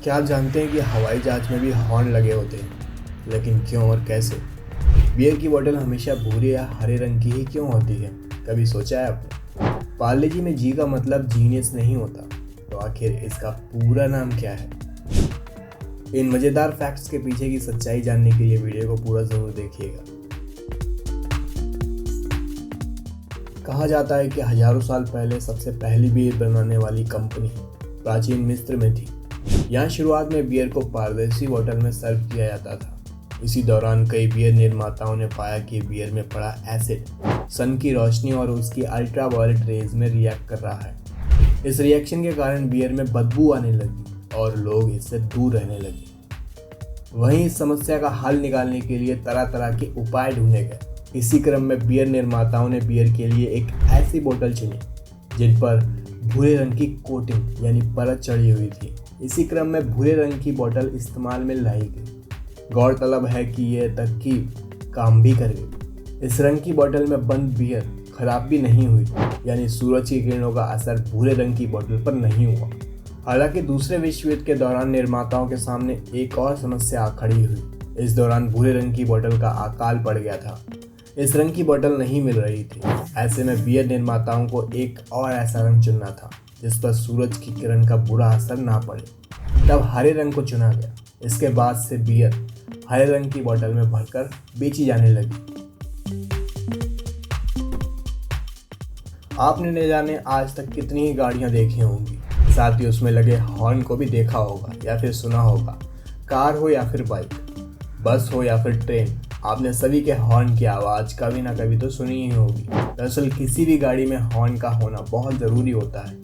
क्या आप जानते हैं कि हवाई जहाज में भी हॉर्न लगे होते हैं? लेकिन क्यों और कैसे? बियर की बोतल हमेशा भूरे या हरे रंग की ही क्यों होती है? कभी सोचा है आपने? पार्ले जी में जी का मतलब जीनियस नहीं होता, तो आखिर इसका पूरा नाम क्या है? इन मज़ेदार फैक्ट्स के पीछे की सच्चाई जानने के लिए वीडियो को पूरा ज़रूर देखिएगा। कहा जाता है कि हजारों साल पहले सबसे पहली बियर बनाने वाली कंपनी प्राचीन मिस्र में थी। यहाँ शुरुआत में बियर को पारदर्शी बोतल में सर्व किया जाता था। इसी दौरान कई बियर निर्माताओं ने पाया कि बियर में पड़ा एसिड सन की रोशनी और उसकी अल्ट्रावायलेट रेज में रिएक्ट कर रहा है। इस रिएक्शन के कारण बियर में बदबू आने लगी और लोग इससे दूर रहने लगे। वहीं इस समस्या का हल निकालने के लिए तरह तरह के उपाय ढूंढे गए। इसी क्रम में बियर निर्माताओं ने बियर के लिए एक ऐसी बोतल चुनी जिन पर भूरे रंग की कोटिंग यानी परत चढ़ी हुई थी। इसी क्रम में भूरे रंग की बोतल इस्तेमाल में लाई गई। गौरतलब है कि यह तरकीब काम भी कर गई। इस रंग की बोतल में बंद बियर खराब भी नहीं हुई, यानी सूरज की किरणों का असर भूरे रंग की बोतल पर नहीं हुआ। हालांकि दूसरे विश्व युद्ध के दौरान निर्माताओं के सामने एक और समस्या खड़ी हुई। इस दौरान भूरे रंग की बोतल का अकाल पड़ गया था। इस रंग की बोतल नहीं मिल रही थी। ऐसे में बियर निर्माताओं को एक और ऐसा रंग चुनना था जिस पर सूरज की किरण का बुरा असर ना पड़े। तब हरे रंग को चुना गया। इसके बाद से बियर हरे रंग की बोतल में भरकर बेची जाने लगी। आपने न जाने आज तक कितनी ही गाड़ियां देखी होंगी, साथ ही उसमें लगे हॉर्न को भी देखा होगा या फिर सुना होगा। कार हो या फिर बाइक, बस हो या फिर ट्रेन, आपने सभी के हॉर्न की आवाज़ कभी ना कभी तो सुनी ही होगी। दरअसल किसी भी गाड़ी में हॉर्न का होना बहुत ज़रूरी होता है,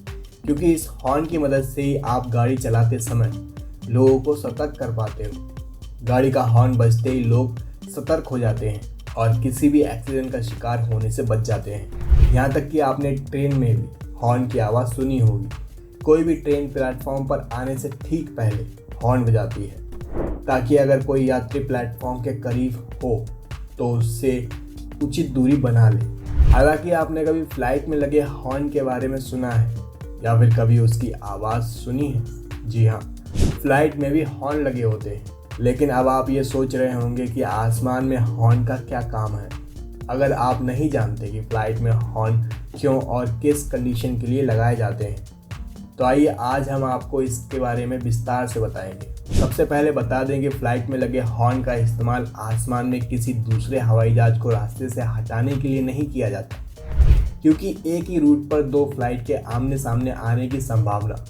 क्योंकि इस हॉर्न की मदद से ही आप गाड़ी चलाते समय लोगों को सतर्क कर पाते हो। गाड़ी का हॉर्न बजते ही लोग सतर्क हो जाते हैं और किसी भी एक्सीडेंट का शिकार होने से बच जाते हैं। यहाँ तक कि आपने ट्रेन में भी हॉर्न की आवाज़ सुनी होगी। कोई भी ट्रेन प्लेटफॉर्म पर आने से ठीक पहले हॉर्न बजाती है, ताकि अगर कोई यात्री प्लेटफॉर्म के करीब हो तो उससे उचित दूरी बना ले। हालांकि आपने कभी फ्लाइट में लगे हॉर्न के बारे में सुना है या फिर कभी उसकी आवाज़ सुनी है? जी हाँ, फ्लाइट में भी हॉर्न लगे होते हैं। लेकिन अब आप ये सोच रहे होंगे कि आसमान में हॉर्न का क्या काम है। अगर आप नहीं जानते कि फ्लाइट में हॉर्न क्यों और किस कंडीशन के लिए लगाए जाते हैं, तो आइए आज हम आपको इसके बारे में विस्तार से बताएंगे। सबसे पहले बता दें कि फ्लाइट में लगे हॉर्न का इस्तेमाल आसमान में किसी दूसरे हवाई जहाज को रास्ते से हटाने के लिए नहीं किया जाता, क्योंकि एक ही रूट पर दो फ्लाइट के आमने सामने आने की संभावना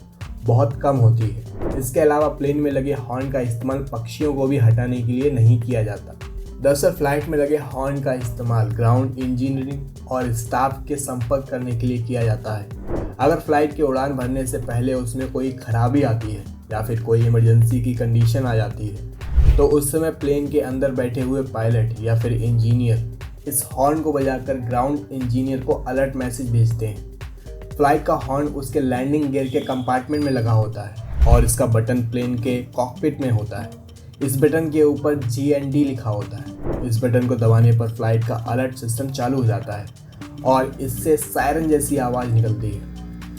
बहुत कम होती है। इसके अलावा प्लेन में लगे हॉर्न का इस्तेमाल पक्षियों को भी हटाने के लिए नहीं किया जाता। दरअसल फ्लाइट में लगे हॉर्न का इस्तेमाल ग्राउंड इंजीनियरिंग और स्टाफ के संपर्क करने के लिए किया जाता है। अगर फ्लाइट की उड़ान भरने से पहले उसमें कोई खराबी आती है या फिर कोई इमरजेंसी की कंडीशन आ जाती है, तो उस समय प्लेन के अंदर बैठे हुए पायलट या फिर इंजीनियर इस हॉर्न को बजाकर ग्राउंड इंजीनियर को अलर्ट मैसेज भेजते हैं। फ्लाइट का हॉर्न उसके लैंडिंग गियर के कंपार्टमेंट में लगा होता है और इसका बटन प्लेन के कॉकपिट में होता है। इस बटन के ऊपर GND लिखा होता है। इस बटन को दबाने पर फ्लाइट का अलर्ट सिस्टम चालू हो जाता है और इससे सायरन जैसी आवाज़ निकलती है।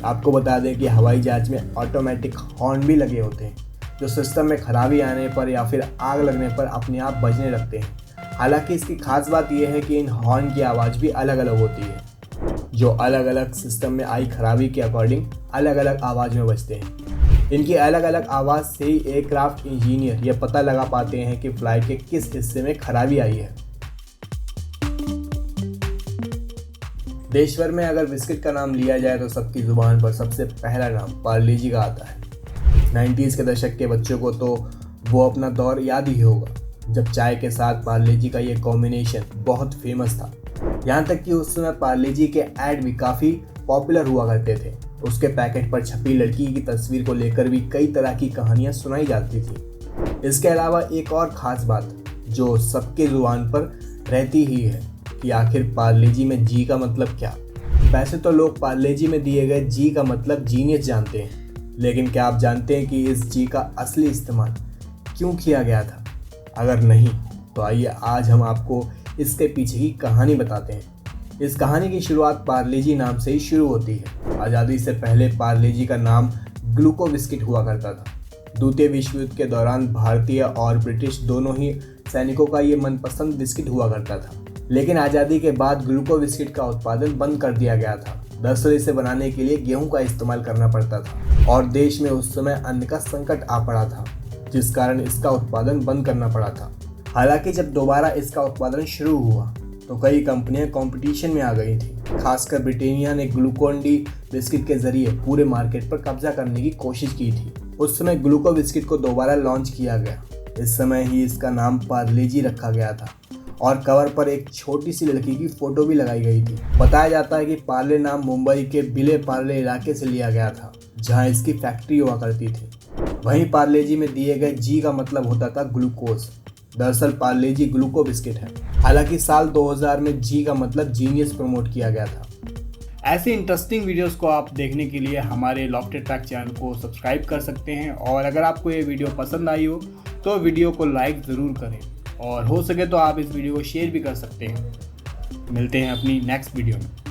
आपको बता दें कि हवाई जहाज में ऑटोमेटिक हॉर्न भी लगे होते हैं, जो सिस्टम में खराबी आने पर या फिर आग लगने पर अपने आप बजने लगते हैं। हालांकि इसकी खास बात यह है कि इन हॉर्न की आवाज़ भी अलग अलग होती है, जो अलग अलग सिस्टम में आई खराबी के अकॉर्डिंग अलग अलग आवाज़ में बजते हैं। इनकी अलग अलग आवाज़ से ही एयरक्राफ्ट इंजीनियर यह पता लगा पाते हैं कि फ्लाइट के किस हिस्से में खराबी आई है। देश भर में अगर बिस्किट का नाम लिया जाए तो सबकी ज़ुबान पर सबसे पहला नाम पार्ले जी का आता है। 90s के दशक के बच्चों को तो वो अपना दौर याद ही होगा, जब चाय के साथ पार्ले जी का ये कॉम्बिनेशन बहुत फेमस था। यहाँ तक कि उस समय पार्ले जी के ऐड भी काफ़ी पॉपुलर हुआ करते थे। उसके पैकेट पर छपी लड़की की तस्वीर को लेकर भी कई तरह की कहानियाँ सुनाई जाती थी। इसके अलावा एक और ख़ास बात जो सबके ज़ुबान पर रहती ही है कि आखिर पार्ले जी में जी का मतलब क्या। वैसे तो लोग पार्ले जी में दिए गए जी का मतलब जीनियस जानते हैं, लेकिन क्या आप जानते हैं कि इस जी का असली इस्तेमाल क्यों किया गया था? अगर नहीं तो आइए आज हम आपको इसके पीछे की कहानी बताते हैं। इस कहानी की शुरुआत पार्ले जी नाम से ही शुरू होती है। आज़ादी से पहले पार्ले जी का नाम ग्लूको बिस्किट हुआ करता था। द्वितीय विश्व युद्ध के दौरान भारतीय और ब्रिटिश दोनों ही सैनिकों का ये मनपसंद बिस्किट हुआ करता था। लेकिन आज़ादी के बाद ग्लूको बिस्किट का उत्पादन बंद कर दिया गया था। दरअसल इसे बनाने के लिए गेहूं का इस्तेमाल करना पड़ता था और देश में उस समय अन्न का संकट आ पड़ा था, जिस कारण इसका उत्पादन बंद करना पड़ा था। हालांकि जब दोबारा इसका उत्पादन शुरू हुआ तो कई कंपनियां कंपटीशन में आ गई थी। खासकर ब्रिटानिया ने ग्लूकोन डी बिस्किट के जरिए पूरे मार्केट पर कब्जा करने की कोशिश की थी। उस समय ग्लूको बिस्किट को दोबारा लॉन्च किया गया। इस समय ही इसका नाम पार्ले-जी रखा गया था और कवर पर एक छोटी सी लड़की की फोटो भी लगाई गई थी। बताया जाता है कि पार्ले नाम मुंबई के विले पार्ले इलाके से लिया गया था, जहां इसकी फैक्ट्री हुआ करती थी। वहीं पार्ले-जी में दिए गए जी का मतलब होता था ग्लूकोज। दरअसल पार्ले-जी ग्लूको बिस्किट है। हालांकि साल 2000 में जी का मतलब जीनियस प्रमोट किया गया था। ऐसे इंटरेस्टिंग वीडियोस को आप देखने के लिए हमारे लॉफ्टेड ट्रैक चैनल को सब्सक्राइब कर सकते हैं और अगर आपको ये वीडियो पसंद आई हो तो वीडियो को लाइक ज़रूर करें और हो सके तो आप इस वीडियो को शेयर भी कर सकते हैं। मिलते हैं अपनी नेक्स्ट वीडियो में।